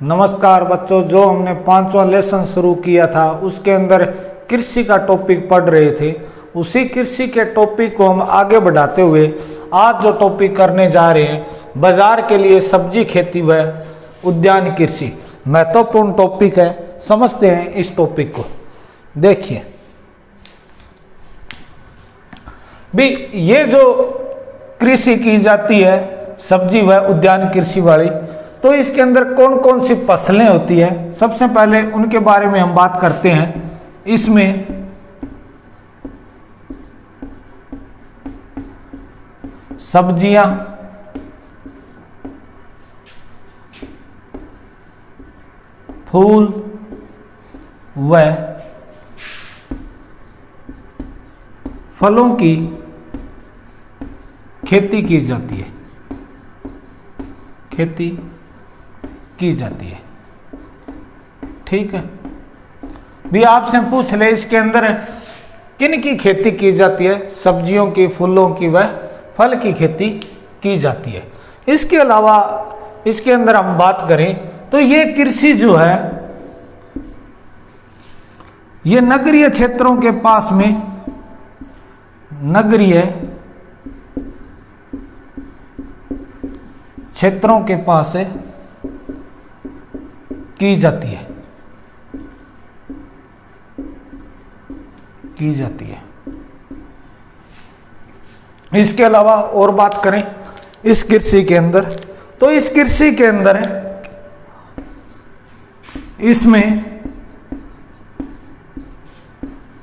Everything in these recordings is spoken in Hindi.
नमस्कार बच्चों, जो हमने 5वां लेसन शुरू किया था उसके अंदर कृषि का टॉपिक पढ़ रहे थे। उसी कृषि के टॉपिक को हम आगे बढ़ाते हुए आज जो टॉपिक करने जा रहे हैं, बाजार के लिए सब्जी खेती व उद्यान कृषि, महत्वपूर्ण टॉपिक है। समझते हैं इस टॉपिक को। देखिए भी, ये जो कृषि की जाती है सब्जी व उद्यान कृषि वाली, तो इसके अंदर कौन कौन सी फसलें होती है, सबसे पहले उनके बारे में हम बात करते हैं। इसमें सब्जियां, फूल व फलों की खेती की जाती है, खेती की जाती है। ठीक है भी, आपसे पूछ ले इसके अंदर किन की खेती की जाती है, सब्जियों की, फूलों की व फल की खेती की जाती है। इसके अलावा इसके अंदर हम बात करें तो ये कृषि जो है ये नगरीय क्षेत्रों के पास में, नगरीय क्षेत्रों के पास है की जाती है, की जाती है। इसके अलावा और बात करें इस कृषि के अंदर, तो इस कृषि के अंदर इसमें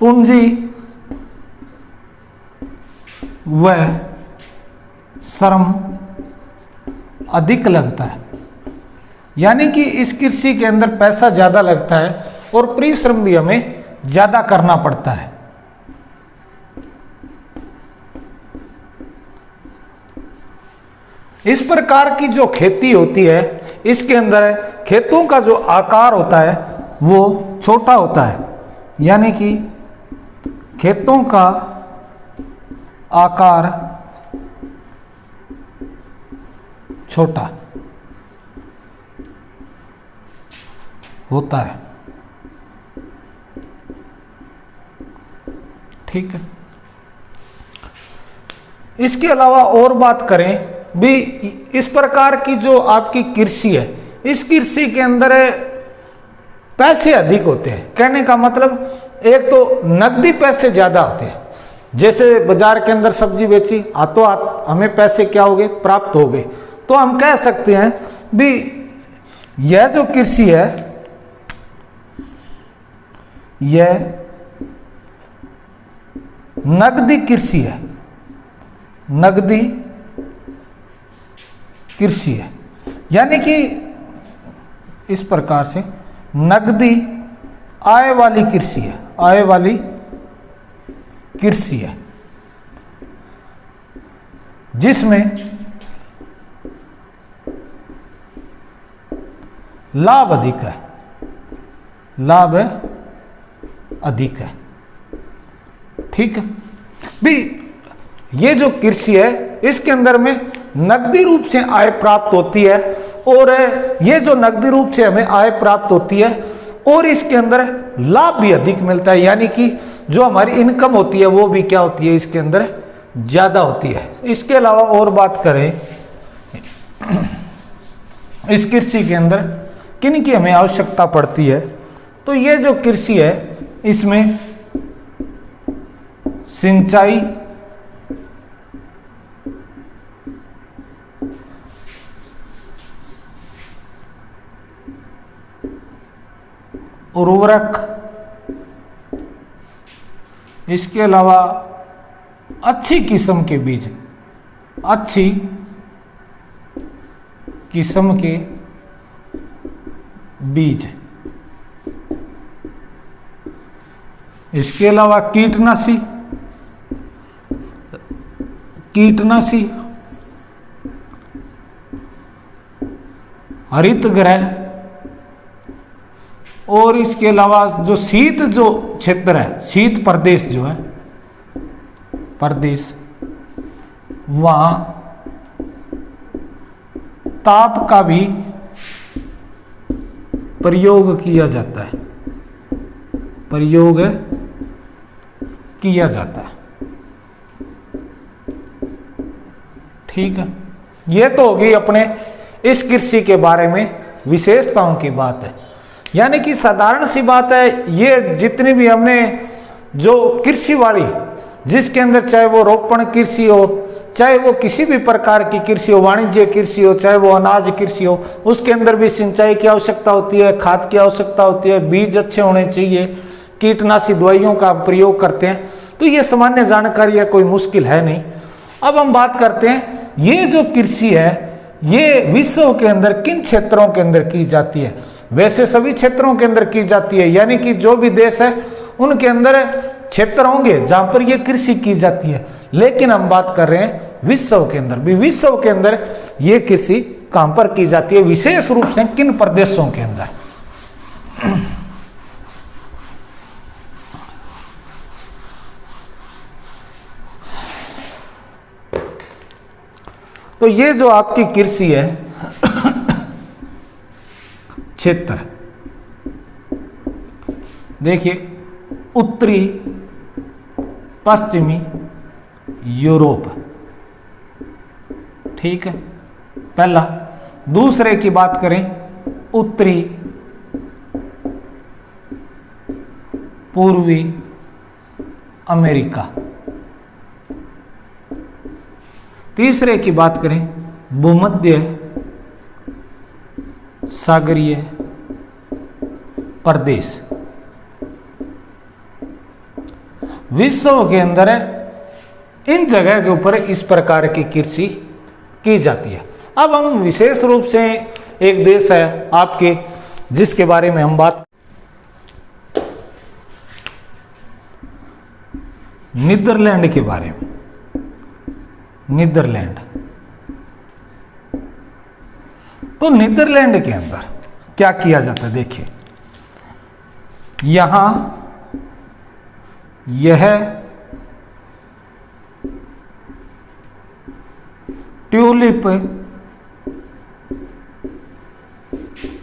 पूंजी व श्रम अधिक लगता है, यानी कि इस कृषि के अंदर पैसा ज्यादा लगता है और परिश्रम भी हमें ज्यादा करना पड़ता है। इस प्रकार की जो खेती होती है, इसके अंदर खेतों का जो आकार होता है वो छोटा होता है, यानी कि खेतों का आकार छोटा होता है। ठीक है, इसके अलावा और बात करें भी, इस प्रकार की जो आपकी कृषि है, इस कृषि के अंदर पैसे अधिक होते हैं। कहने का मतलब, एक तो नकदी पैसे ज्यादा होते हैं। जैसे बाजार के अंदर सब्जी बेची, हाथों हाथ हमें पैसे क्या हो गए, प्राप्त हो गए। तो हम कह सकते हैं भी यह जो कृषि है यह नकदी कृषि है, नकदी कृषि है, यानी कि इस प्रकार से नकदी आय वाली कृषि है, आय वाली कृषि है, जिसमें लाभ अधिक है, लाभ अधिक है। ठीक है भी, ये जो कृषि है इसके अंदर में नकदी रूप से आय प्राप्त होती है, और ये जो नकदी रूप से हमें आय प्राप्त होती है और इसके अंदर लाभ भी अधिक मिलता है, यानी कि जो हमारी इनकम होती है वो भी क्या होती है, इसके अंदर ज्यादा होती है। इसके अलावा और बात करें इस कृषि के अंदर किन की हमें आवश्यकता पड़ती है, तो ये जो कृषि है इसमें सिंचाई, उर्वरक, इसके अलावा अच्छी किस्म के बीज, अच्छी किस्म के बीज, इसके अलावा कीटनाशी, हरित गृह, और इसके अलावा जो शीत जो क्षेत्र है, शीत प्रदेश जो है, प्रदेश, वहां ताप का भी प्रयोग किया जाता है, प्रयोग किया जाता है। ठीक है, ये तो होगी अपने इस कृषि के बारे में विशेषताओं की बात है। यानी कि साधारण सी बात है, ये जितनी भी हमने जो कृषि वाली, जिसके अंदर चाहे वो रोपण कृषि हो, चाहे वो किसी भी प्रकार की कृषि हो, वाणिज्य कृषि हो, चाहे वो अनाज कृषि हो, उसके अंदर भी सिंचाई की आवश्यकता होती है, खाद की आवश्यकता होती है, बीज अच्छे होने चाहिए, कीटनाशी दवाइयों का प्रयोग करते हैं। तो ये सामान्य जानकारी है, कोई मुश्किल है नहीं। अब हम बात करते हैं, ये जो कृषि है ये विश्व के अंदर किन क्षेत्रों के अंदर की जाती है। वैसे सभी क्षेत्रों के अंदर की जाती है, यानी कि जो भी देश है उनके अंदर क्षेत्र होंगे जहां पर यह कृषि की जाती है, लेकिन हम बात कर रहे हैं विश्व के अंदर भी। विश्व के अंदर यह कृषि कहां पर की जाती है, विशेष रूप से किन प्रदेशों के अंदर। तो ये जो आपकी कृषि है क्षेत्र, देखिए उत्तरी पश्चिमी यूरोप, ठीक है पहला। दूसरे की बात करें उत्तरी पूर्वी अमेरिका। तीसरे की बात करें भूमध्य सागरीय प्रदेश। विश्व के अंदर इन जगह के ऊपर इस प्रकार की कृषि की जाती है। अब हम विशेष रूप से एक देश है आपके जिसके बारे में हम बात, नीदरलैंड के बारे में। नीदरलैंड, तो नीदरलैंड के अंदर क्या किया जाता है, देखिए यहां यह ट्यूलिप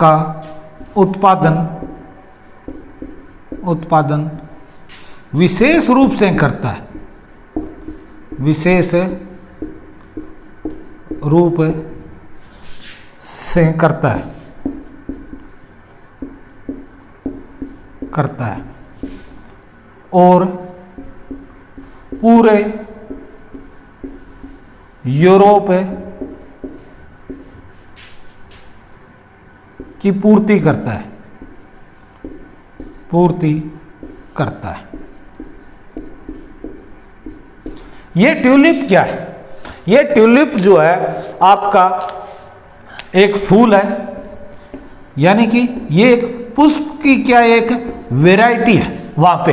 का उत्पादन विशेष रूप से करता है, विशेष रूप से करता है और पूरे यूरोप की पूर्ति करता है। ये ट्यूलिप क्या है? ये ट्यूलिप जो है आपका एक फूल है, यानी कि ये एक पुष्प की क्या एक वैरायटी है वहां पे,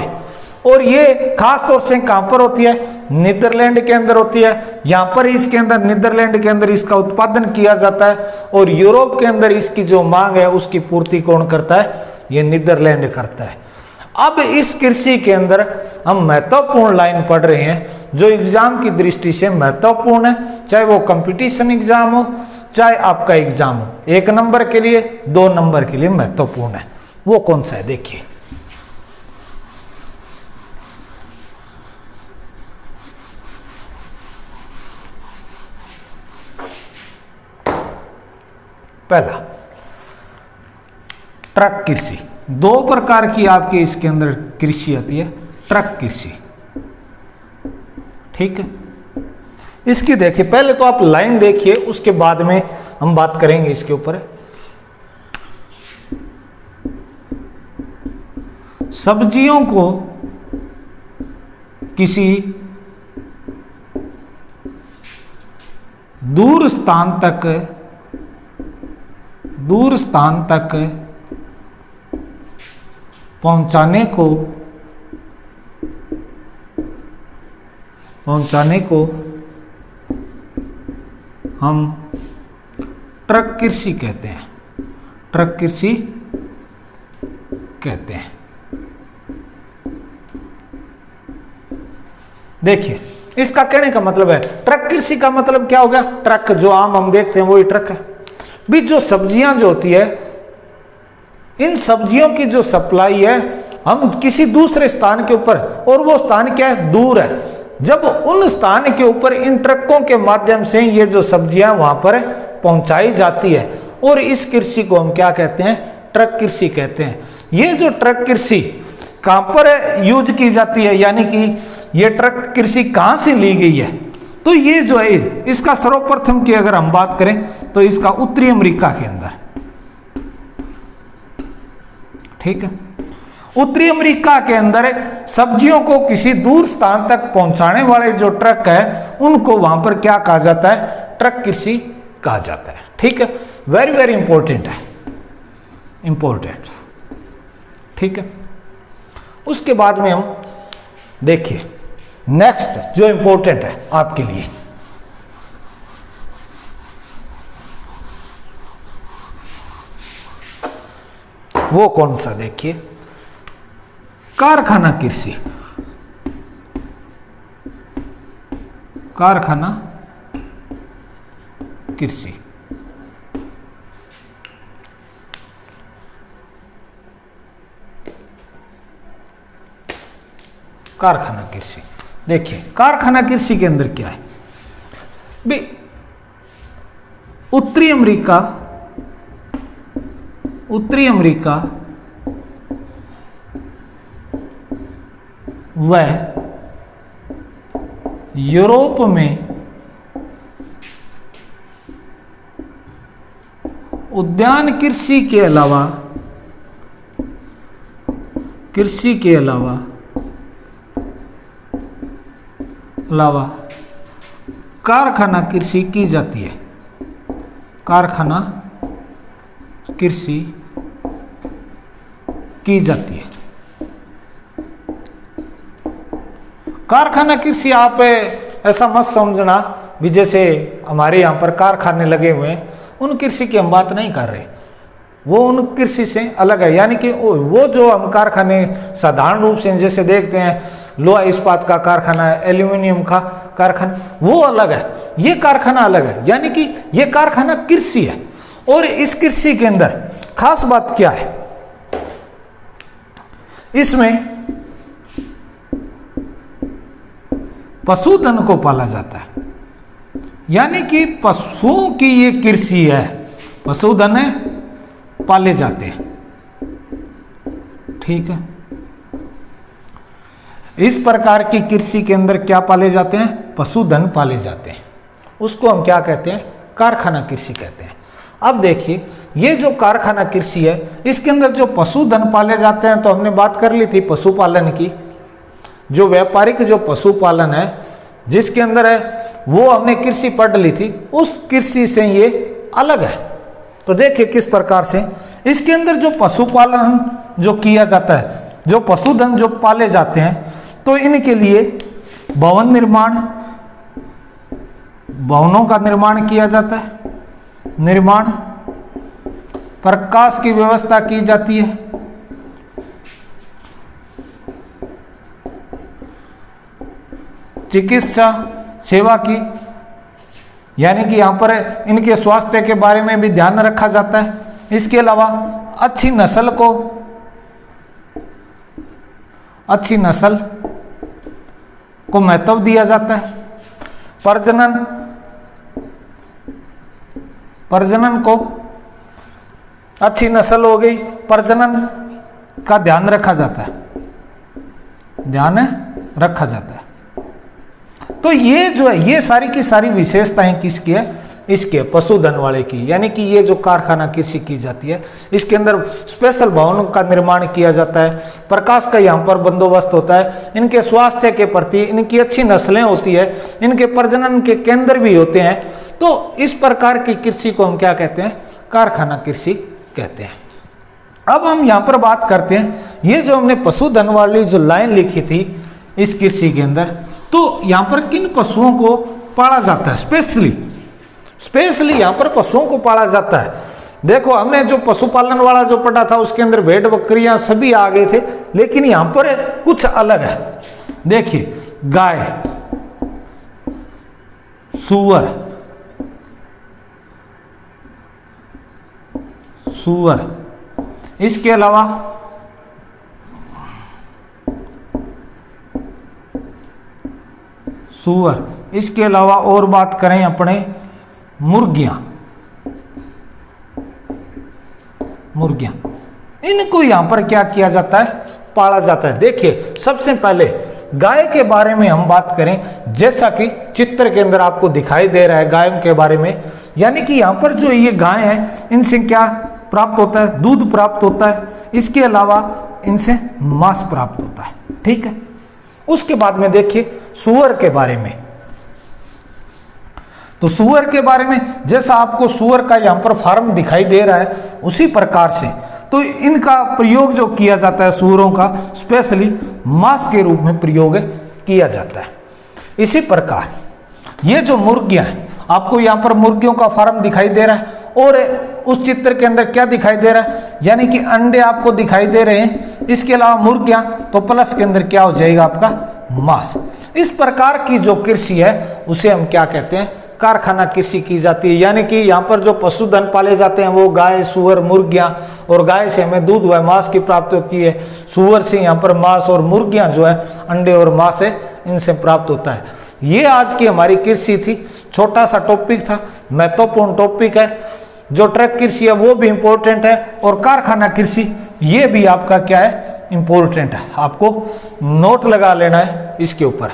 और ये खास तौर से कहां पर होती है, नीदरलैंड के अंदर होती है। यहां पर इसके अंदर नीदरलैंड के अंदर इसका उत्पादन किया जाता है, और यूरोप के अंदर इसकी जो मांग है उसकी पूर्ति कौन करता है, ये नीदरलैंड करता है। अब इस कृषि के अंदर हम महत्वपूर्ण लाइन पढ़ रहे हैं जो एग्जाम की दृष्टि से महत्वपूर्ण है, चाहे वो कंपटीशन एग्जाम हो चाहे आपका एग्जाम हो, 1 नंबर के लिए 2 नंबर के लिए महत्वपूर्ण है। वो कौन सा है, देखिए पहला ट्रक कृषि। 2 प्रकार की आपके इसके अंदर कृषि आती है, ट्रक कृषि, ठीक है। इसकी देखिए पहले तो आप लाइन देखिए, उसके बाद में हम बात करेंगे इसके ऊपर। सब्जियों को किसी दूर स्थान तक पहुंचाने को हम ट्रक कृषि कहते हैं, ट्रक कृषि कहते हैं। देखिए इसका कहने का मतलब है, ट्रक कृषि का मतलब क्या हो गया, ट्रक जो आम हम देखते हैं वही ट्रक है भी। जो सब्जियां जो होती है इन सब्जियों की जो सप्लाई है हम किसी दूसरे स्थान के ऊपर, और वो स्थान क्या है, दूर है, जब उन स्थान के ऊपर इन ट्रकों के माध्यम से ये जो सब्जियां वहां पर पहुंचाई जाती है, और इस कृषि को हम क्या कहते हैं, ट्रक कृषि कहते हैं। ये जो ट्रक कृषि कहां पर यूज की जाती है, यानी कि ये ट्रक कृषि कहां से ली गई है, तो ये जो है इसका सर्वप्रथम की अगर हम बात करें तो इसका उत्तरी अमेरिका के अंदर, ठीक है, उत्तरी अमेरिका के अंदर सब्जियों को किसी दूर स्थान तक पहुंचाने वाले जो ट्रक है उनको वहां पर क्या कहा जाता है, ट्रक कृषि कहा जाता है। ठीक है, वेरी वेरी इंपॉर्टेंट है, इंपॉर्टेंट, ठीक है। उसके बाद में हम देखिए नेक्स्ट जो इंपॉर्टेंट है आपके लिए, वो कौन सा, देखिए कारखाना कृषि। कारखाना कृषि, कारखाना कृषि, देखिए कारखाना कृषि के अंदर क्या है भी, उत्तरी अमेरिका व यूरोप में उद्यान कृषि के अलावा कारखाना कृषि की जाती है, कारखाना कृषि की जाती है। कारखाना कृषि आप ऐसा मत समझना भी जैसे हमारे यहाँ पर कारखाने लगे हुए हैं, उन कृषि की हम बात नहीं कर रहे, वो उन कृषि से अलग है। यानी कि वो जो हम कारखाने साधारण रूप से जैसे देखते हैं, लोहा इस्पात का कारखाना है, एल्यूमिनियम का कारखाना, वो अलग है, ये कारखाना अलग है। यानी कि ये कारखाना कृषि है, और इस कृषि के अंदर खास बात क्या है, इसमें पशुधन को पाला जाता है, यानी कि पशुओं की ये कृषि है, पशुधन पाले जाते हैं। ठीक है, इस प्रकार की कृषि के अंदर क्या पाले जाते हैं, पशुधन पाले जाते हैं, उसको हम क्या कहते हैं, कारखाना कृषि कहते हैं। अब देखिए ये जो कारखाना कृषि है, इसके अंदर जो पशुधन पाले जाते हैं, तो हमने बात कर ली थी पशुपालन की, जो व्यापारिक जो पशुपालन है जिसके अंदर है वो हमने कृषि पढ़ ली थी, उस कृषि से ये अलग है। तो देखिए किस प्रकार से इसके अंदर जो पशुपालन जो किया जाता है, जो पशुधन जो पाले जाते हैं, तो इनके लिए भवन निर्माण, भवनों का निर्माण किया जाता है, निर्माण, प्रकाश की व्यवस्था की जाती है, चिकित्सा सेवा की, यानी कि यहाँ पर इनके स्वास्थ्य के बारे में भी ध्यान रखा जाता है। इसके अलावा अच्छी नस्ल को महत्व दिया जाता है, प्रजनन को, अच्छी नस्ल हो गई, प्रजनन का ध्यान रखा जाता है, तो ये जो है ये सारी की सारी विशेषताएं किसकी है, इसके पशुधन वाले की। यानी कि ये जो कारखाना कृषि की जाती है, इसके अंदर स्पेशल भवनों का निर्माण किया जाता है, प्रकाश का यहाँ पर बंदोबस्त होता है, इनके स्वास्थ्य के प्रति इनकी अच्छी नस्लें होती है, इनके प्रजनन के केंद्र भी होते हैं। तो इस प्रकार की कृषि को हम क्या कहते हैं, कारखाना कृषि कहते हैं। अब हम यहाँ पर बात करते हैं, ये जो हमने पशुधन वाली जो लाइन लिखी थी इस कृषि के अंदर, तो यहाँ पर किन पशुओं को पाला जाता है, स्पेशली यहाँ पर पशुओं को पाला जाता है। देखो हमने जो पशुपालन वाला जो पढ़ा था उसके अंदर भेड़ बकरियां सभी आ गए थे, लेकिन यहाँ पर कुछ अलग है। देखिए गाय, सुअर, इसके अलावा सूअर, इसके अलावा और बात करें अपने मुर्गियां, इनको यहां पर क्या किया जाता है, पाला जाता है। देखिए सबसे पहले गाय के बारे में हम बात करें, जैसा कि चित्र के अंदर आपको दिखाई दे रहा है गायों के बारे में, यानी कि यहां पर जो ये गाय है इनसे क्या प्राप्त होता है, दूध प्राप्त होता है, इसके अलावा इनसे मांस प्राप्त होता है, ठीक है। उसके बाद में देखिए सूअर के बारे में, तो सूअर के बारे में जैसा आपको सूअर का यहां पर फार्म दिखाई दे रहा है, उसी प्रकार से तो इनका प्रयोग जो किया जाता है सूअरों का स्पेशली मांस के रूप में प्रयोग किया जाता है। इसी प्रकार ये जो मुर्गियां हैं, आपको यहां पर मुर्गियों का फार्म दिखाई दे रहा है, और उस चित्र के अंदर क्या दिखाई दे रहा है, यानी कि अंडे आपको दिखाई दे रहे हैं, इसके अलावा मुर्गियां, तो प्लस के अंदर क्या हो जाएगा आपका मांस। इस प्रकार की जो कृषि है उसे हम क्या कहते हैं, कारखाना कृषि की जाती है। यानी कि यहाँ पर जो पशुधन पाले जाते हैं वो गाय, सूअर, मुर्गियां, और गाय से हमें दूध व मांस की प्राप्ति होती है, सूअर से यहाँ पर मांस, और मुर्गियां जो है अंडे और मांस है इनसे प्राप्त होता है। ये आज की हमारी कृषि थी, छोटा सा टॉपिक था, महत्वपूर्ण टॉपिक है। जो ट्रक कृषि है वो भी इंपॉर्टेंट है, और कारखाना कृषि ये भी आपका क्या है, इंपॉर्टेंट है, आपको नोट लगा लेना है इसके ऊपर।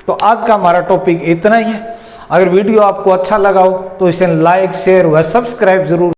तो आज का हमारा टॉपिक इतना ही है। अगर वीडियो आपको अच्छा लगा हो तो इसे लाइक, शेयर व सब्सक्राइब जरूर